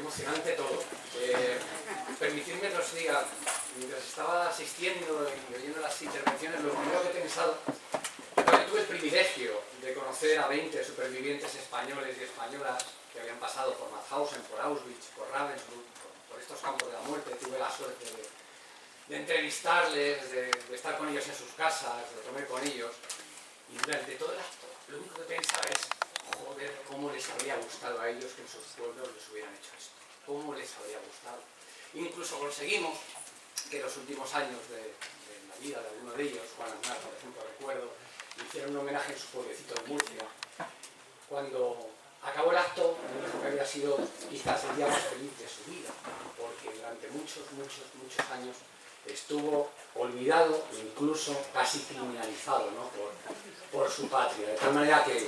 emocionante todo. Permitidme que os diga, mientras estaba asistiendo y oyendo las intervenciones, lo primero que he pensado, yo tuve el privilegio de conocer a 20 supervivientes españoles y españolas que habían pasado por Mauthausen, por Auschwitz, por Ravensbrück, por estos campos de la muerte. Tuve la suerte de entrevistarles, de estar con ellos en sus casas, de comer con ellos. Y durante todo el acto, lo único que pensaba es, joder, cómo les habría gustado a ellos que en sus pueblos les hubieran hecho esto. Cómo les habría gustado. Incluso conseguimos que en los últimos años de la vida de alguno de ellos, Juan Aznar, por ejemplo, recuerdo, le hicieron un homenaje en su pueblecito de Murcia. Cuando acabó el acto, me dijo que había sido quizás el día más feliz de su vida, porque durante muchos años estuvo olvidado, incluso casi criminalizado, ¿no? por su patria. De tal manera que,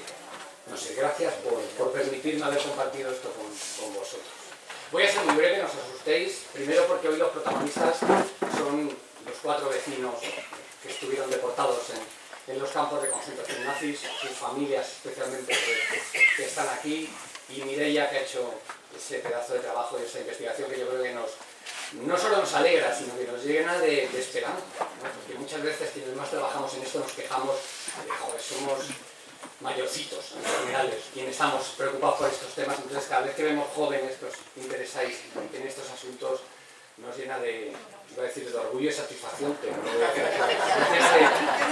no sé, gracias por permitirme haber compartido esto con vosotros. Voy a ser muy breve, no os asustéis. Primero porque hoy los protagonistas son los 4 vecinos que estuvieron deportados en los campos de concentración nazis, sus familias especialmente que están aquí, y Mireia, que ha hecho ese pedazo de trabajo y esa investigación que yo creo que no solo nos alegra, sino que nos llena de esperanza, ¿no? Porque muchas veces quienes más trabajamos en esto nos quejamos de, joder, somos mayorcitos en general, quienes estamos preocupados por estos temas. Entonces cada vez que vemos jóvenes que os interesáis en estos asuntos, nos llena de, iba a decir de orgullo y satisfacción, pero no voy a decir,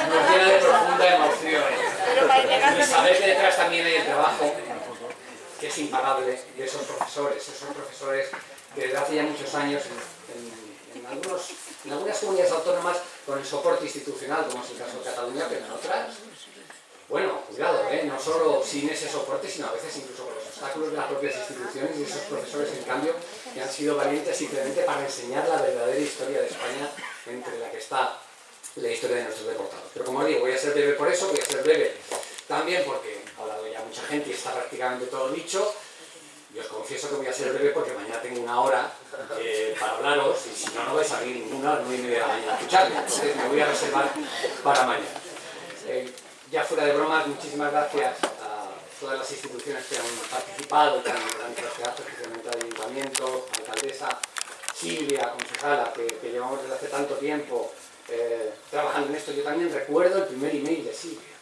nos llena de profunda emoción. Y saber que detrás también hay el trabajo, que es impagable, de esos profesores que desde hace ya muchos años en algunas comunidades autónomas con el soporte institucional, como es el caso de Cataluña, pero en otras, bueno, cuidado, no solo sin ese soporte, sino a veces incluso con los obstáculos de las propias instituciones, y esos profesores, en cambio, que han sido valientes simplemente para enseñar la verdadera historia de España, entre la que está la historia de nuestros deportados. Pero como digo, voy a ser breve por eso, voy a ser breve también porque ha hablado ya mucha gente y está prácticamente todo dicho. Y os confieso que voy a ser breve porque mañana tengo una hora para hablaros, y si no, no vais a venir ninguna hora, 9:30 de la mañana a escucharme. Entonces me voy a reservar para mañana. Ya fuera de bromas, muchísimas gracias a todas las instituciones que han participado, que han trabajado, especialmente al Ayuntamiento, a la alcaldesa, Silvia, concejala, que llevamos desde hace tanto tiempo trabajando en esto. Yo también recuerdo el primer email de Silvia.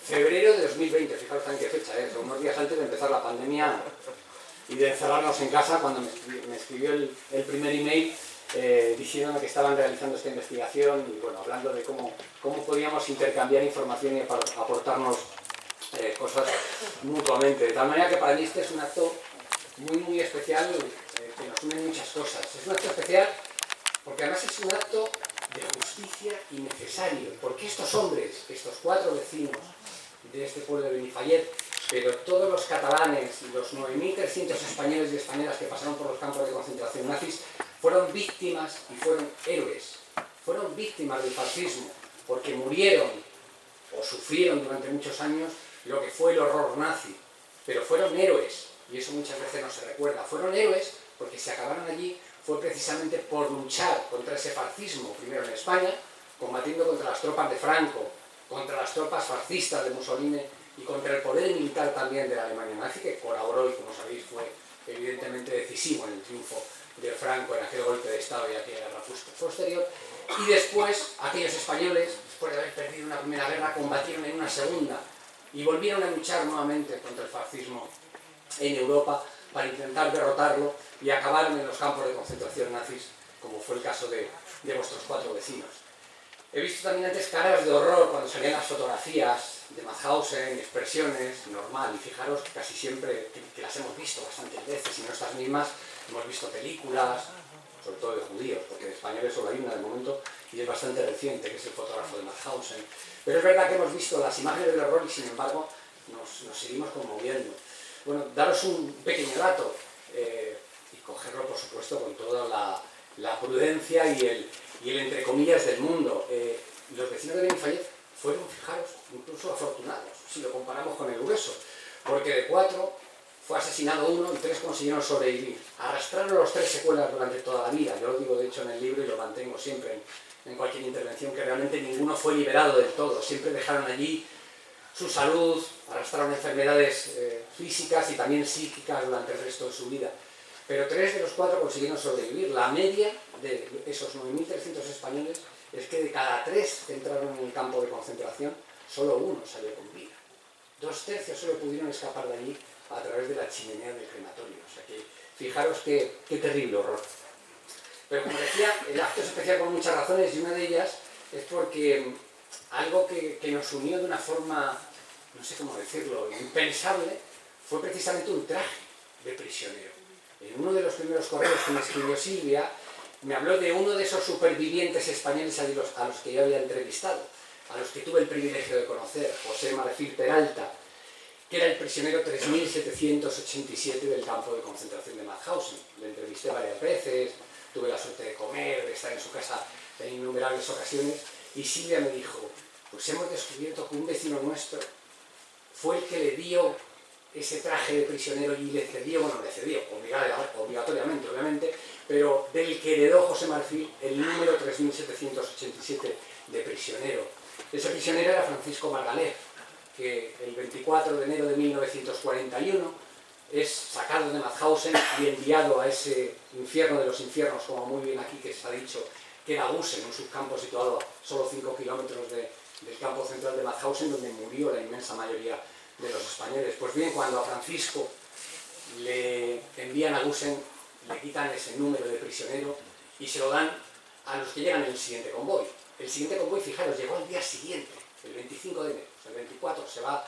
Febrero de 2020, fijaros en qué fecha es, unos días antes de empezar la pandemia y de encerrarnos en casa, cuando me escribió el primer email diciéndome que estaban realizando esta investigación y bueno, hablando de cómo podíamos intercambiar información y aportarnos cosas mutuamente. De tal manera que para mí este es un acto muy especial, que nos une muchas cosas. Es un acto especial porque además es un acto de justicia y necesario, porque estos hombres, estos 4 vecinos de este pueblo de Benifallet, pero todos los catalanes y los 9.300 españoles y españolas que pasaron por los campos de concentración nazis, fueron víctimas y fueron héroes. Fueron víctimas del fascismo, porque murieron o sufrieron durante muchos años lo que fue el horror nazi. Pero fueron héroes, y eso muchas veces no se recuerda. Fueron héroes porque se acabaron allí, fue precisamente por luchar contra ese fascismo, primero en España, combatiendo contra las tropas de Franco, contra las tropas fascistas de Mussolini y contra el poder militar también de la Alemania nazi, que colaboró y, como sabéis, fue evidentemente decisivo en el triunfo de Franco en aquel golpe de Estado y aquella guerra posterior. Y después, aquellos españoles, después de haber perdido una primera guerra, combatieron en una segunda y volvieron a luchar nuevamente contra el fascismo en Europa para intentar derrotarlo, y acabaron en los campos de concentración nazis, como fue el caso de vuestros 4 vecinos. He visto también antes caras de horror cuando salían las fotografías de Mauthausen, expresiones, normal, y fijaros que casi siempre, que las hemos visto bastantes veces, y no estas mismas, hemos visto películas, sobre todo de judíos, porque de españoles solo hay una de momento, y es bastante reciente, que es el fotógrafo de Mauthausen. Pero es verdad que hemos visto las imágenes del horror y sin embargo nos seguimos conmoviendo. Bueno, daros un pequeño dato, y cogerlo por supuesto con toda la prudencia y el entre comillas del mundo. Los vecinos de Benifallet fueron, fijaros, incluso afortunados, si lo comparamos con el grueso, porque de 4 fue asesinado 1 y 3 consiguieron sobrevivir. Arrastraron los 3 secuelas durante toda la vida. Yo lo digo de hecho en el libro y lo mantengo siempre en cualquier intervención, que realmente ninguno fue liberado del todo. Siempre dejaron allí su salud, arrastraron enfermedades físicas y también psíquicas durante el resto de su vida. pero 3 de los 4 consiguieron sobrevivir. La media de esos 9.300 españoles es que de cada 3 que entraron en el campo de concentración, solo 1 salió con vida. 2/3 solo pudieron escapar de allí a través de la chimenea del crematorio. O sea que, fijaros qué terrible horror. Pero como decía, el acto es especial por muchas razones, y una de ellas es porque algo que nos unió de una forma, no sé cómo decirlo, impensable, fue precisamente un traje de prisionero. En uno de los primeros correos que me escribió Silvia, me habló de uno de esos supervivientes españoles a los que yo había entrevistado, a los que tuve el privilegio de conocer, José Marfil Peralta, que era el prisionero 3787 del campo de concentración de Mauthausen. Le entrevisté varias veces, tuve la suerte de comer, de estar en su casa en innumerables ocasiones, y Silvia me dijo, pues hemos descubierto que un vecino nuestro fue el que le dio ese traje de prisionero y le cedió, obligatoriamente, obviamente, pero del que heredó José Marfil el número 3787 de prisionero. Ese prisionero era Francisco Margalef, que el 24 de enero de 1941 es sacado de Mauthausen y enviado a ese infierno de los infiernos, como muy bien aquí que se ha dicho, que era Gusen, un subcampo situado a solo 5 kilómetros del campo central de Mauthausen, donde murió la inmensa mayoría de los españoles. Pues bien, cuando a Francisco le envían a Gusen, le quitan ese número de prisionero y se lo dan a los que llegan en el siguiente convoy. El siguiente convoy, fijaros, llegó al día siguiente, el 25 de enero. El 24 se va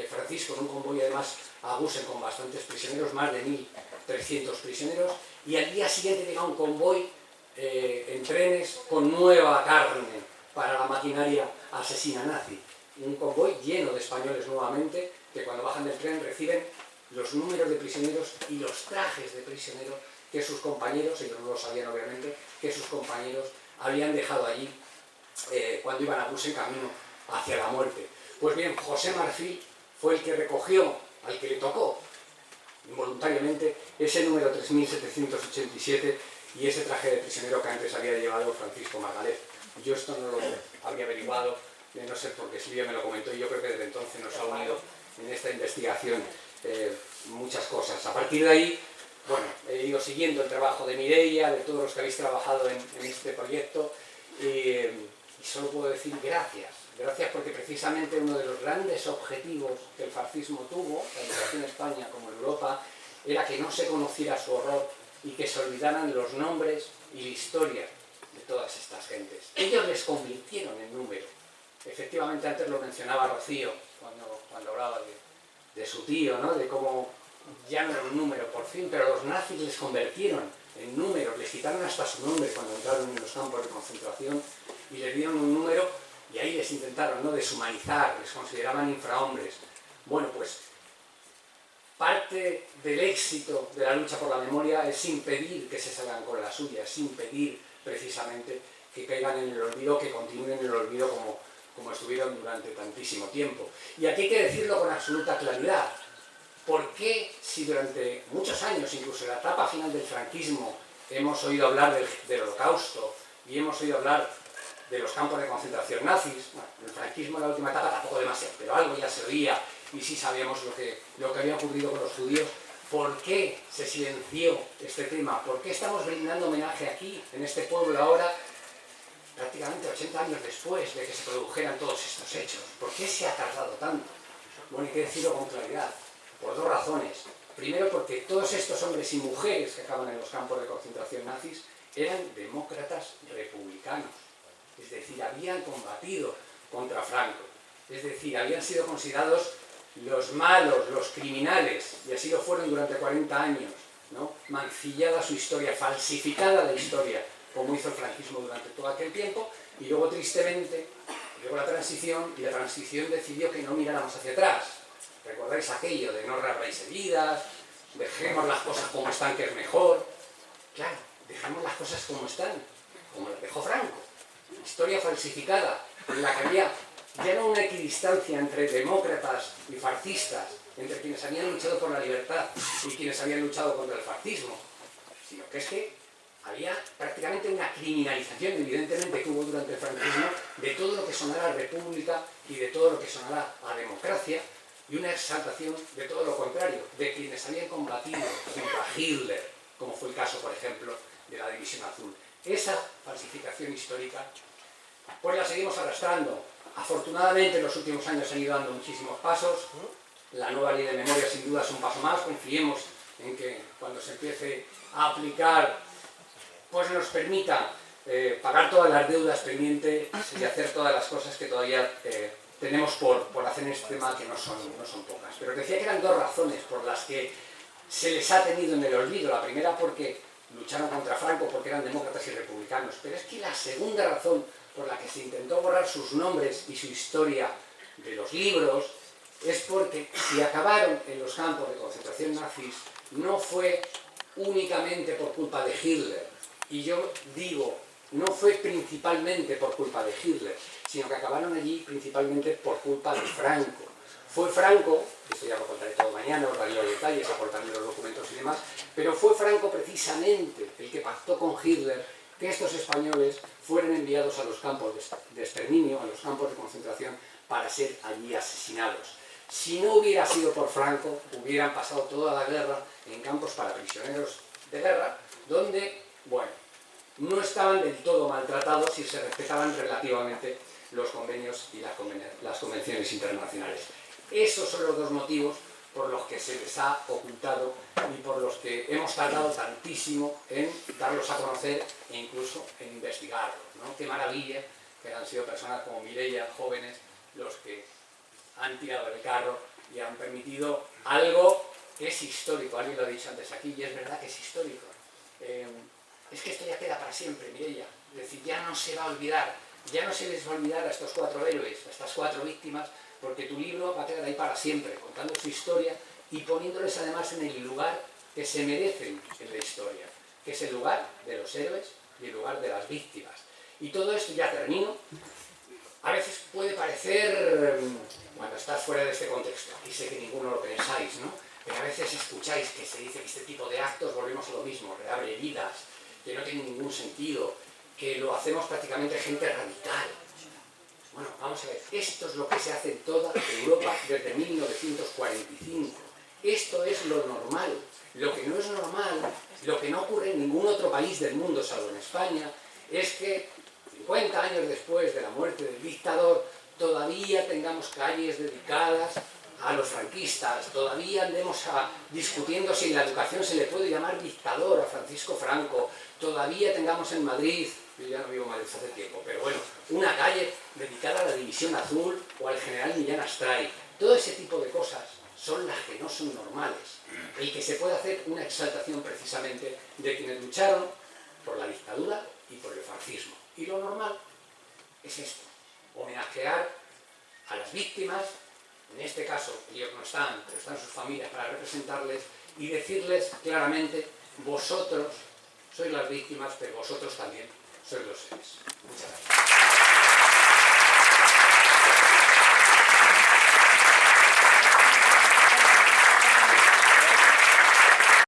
Francisco en un convoy además a Gusen con bastantes prisioneros, más de 1.300 prisioneros, y al día siguiente llega un convoy en trenes con nueva carne para la maquinaria asesina nazi. Un convoy lleno de españoles nuevamente, que cuando bajan del tren reciben los números de prisioneros y los trajes de prisioneros que sus compañeros, ellos no lo sabían obviamente, que sus compañeros habían dejado allí cuando iban a Gusen camino hacia la muerte. Pues bien, José Marfil fue el que recogió, al que le tocó involuntariamente, ese número 3787 y ese traje de prisionero que antes había llevado Francisco Margalef. Yo esto no lo había averiguado, no sé por qué Silvia me lo comentó, y yo creo que desde entonces nos ha unido en esta investigación muchas cosas. A partir de ahí, bueno, he ido siguiendo el trabajo de Mireia, de todos los que habéis trabajado en este proyecto, y solo puedo decir gracias. Gracias porque precisamente uno de los grandes objetivos que el fascismo tuvo, tanto en España como en Europa, era que no se conociera su horror y que se olvidaran los nombres y la historia de todas estas gentes. Ellos les convirtieron en número. Efectivamente, antes lo mencionaba Rocío, cuando hablaba de su tío, ¿no? De cómo ya no era un número por fin, pero los nazis les convirtieron en números, les quitaron hasta su nombre cuando entraron en los campos de concentración y les dieron un número. Y ahí les intentaron, ¿no?, deshumanizar, les consideraban infrahombres. Bueno, pues parte del éxito de la lucha por la memoria es impedir que se salgan con la suya, es impedir precisamente que caigan en el olvido, que continúen en el olvido como estuvieron durante tantísimo tiempo. Y aquí hay que decirlo con absoluta claridad. ¿Por qué, si durante muchos años, incluso en la etapa final del franquismo, hemos oído hablar del Holocausto y hemos oído hablar de los campos de concentración nazis? Bueno, el franquismo en la última etapa tampoco demasiado, pero algo ya se oía y sí sabíamos lo que había ocurrido con los judíos. ¿Por qué se silenció este tema? ¿Por qué estamos brindando homenaje aquí, en este pueblo ahora, prácticamente 80 años después de que se produjeran todos estos hechos? ¿Por qué se ha tardado tanto? Bueno, hay que decirlo con claridad, por dos razones. Primero, porque todos estos hombres y mujeres que acaban en los campos de concentración nazis eran demócratas republicanos. Es decir, habían combatido contra Franco. Es decir, habían sido considerados los malos, los criminales, y así lo fueron durante 40 años, ¿no? Mancillada su historia, falsificada la historia, como hizo el franquismo durante todo aquel tiempo, y luego, tristemente, llegó la transición, y la transición decidió que no miráramos hacia atrás. ¿Recordáis aquello de no reabráis heridas, dejemos las cosas como están, que es mejor? Claro, dejamos las cosas como están, como las dejó Franco. Historia falsificada, en la que había ya no una equidistancia entre demócratas y fascistas, entre quienes habían luchado por la libertad y quienes habían luchado contra el fascismo, sino que es que había prácticamente una criminalización, evidentemente, que hubo durante el franquismo, de todo lo que sonara a república y de todo lo que sonara a democracia, y una exaltación de todo lo contrario, de quienes habían combatido junto a Hitler, como fue el caso, por ejemplo, de la División Azul. Esa falsificación histórica, pues la seguimos arrastrando. Afortunadamente en los últimos años se han ido dando muchísimos pasos. La nueva ley de memoria sin duda es un paso más. Confiemos en que cuando se empiece a aplicar, pues nos permita pagar todas las deudas pendientes y hacer todas las cosas que todavía tenemos por hacer en este tema, que no son pocas. Pero decía que eran dos razones por las que se les ha tenido en el olvido. La primera porque lucharon contra Franco, porque eran demócratas y republicanos. Pero es que la segunda razón por la que se intentó borrar sus nombres y su historia de los libros es porque si acabaron en los campos de concentración nazis no fue únicamente por culpa de Hitler. Y yo digo, no fue principalmente por culpa de Hitler, sino que acabaron allí principalmente por culpa de Franco. Fue Franco, esto ya lo contaré todo mañana, os daré los detalles, aportaré los documentos y demás, pero fue Franco precisamente el que pactó con Hitler que estos españoles fueran enviados a los campos de exterminio, a los campos de concentración, para ser allí asesinados. Si no hubiera sido por Franco, hubieran pasado toda la guerra en campos para prisioneros de guerra, donde, bueno, no estaban del todo maltratados y se respetaban relativamente los convenios y las convenciones internacionales. Esos son los dos motivos por los que se les ha ocultado y por los que hemos tardado tantísimo en darlos a conocer e incluso en investigarlos, ¿no? Qué maravilla que han sido personas como Mireia, jóvenes, los que han tirado del carro y han permitido algo que es histórico. Alguien lo ha dicho antes aquí y es verdad que es histórico. Es que esto ya queda para siempre, Mireia. Es decir, ya no se va a olvidar, ya no se les va a olvidar a estos 4 héroes, a estas 4 víctimas, porque tu libro va a quedar ahí para siempre, contando su historia y poniéndoles además en el lugar que se merecen en la historia, que es el lugar de los héroes y el lugar de las víctimas. Y todo esto, ya termino, a veces puede parecer, cuando estás fuera de este contexto, y sé que ninguno lo pensáis, ¿no? Pero a veces escucháis que se dice que este tipo de actos volvemos a lo mismo, reabre heridas, que no tienen ningún sentido, que lo hacemos prácticamente gente radical. Bueno, vamos a ver, esto es lo que se hace en toda Europa desde 1945. Esto es lo normal. Lo que no es normal, lo que no ocurre en ningún otro país del mundo, salvo en España, es que 50 años después de la muerte del dictador, todavía tengamos calles dedicadas a los franquistas, todavía andemos discutiendo si en la educación se le puede llamar dictador a Francisco Franco, todavía tengamos en Madrid, yo ya no vivo en Madrid hace tiempo, pero bueno, una calle dedicada a la División Azul o al general Millán Astray. Todo ese tipo de cosas son las que no son normales, y que se puede hacer una exaltación precisamente de quienes lucharon por la dictadura y por el fascismo. Y lo normal es esto, homenajear a las víctimas, en este caso ellos no están, pero están sus familias para representarles y decirles claramente, vosotros sois las víctimas, pero vosotros también sois los héroes. Muchas gracias.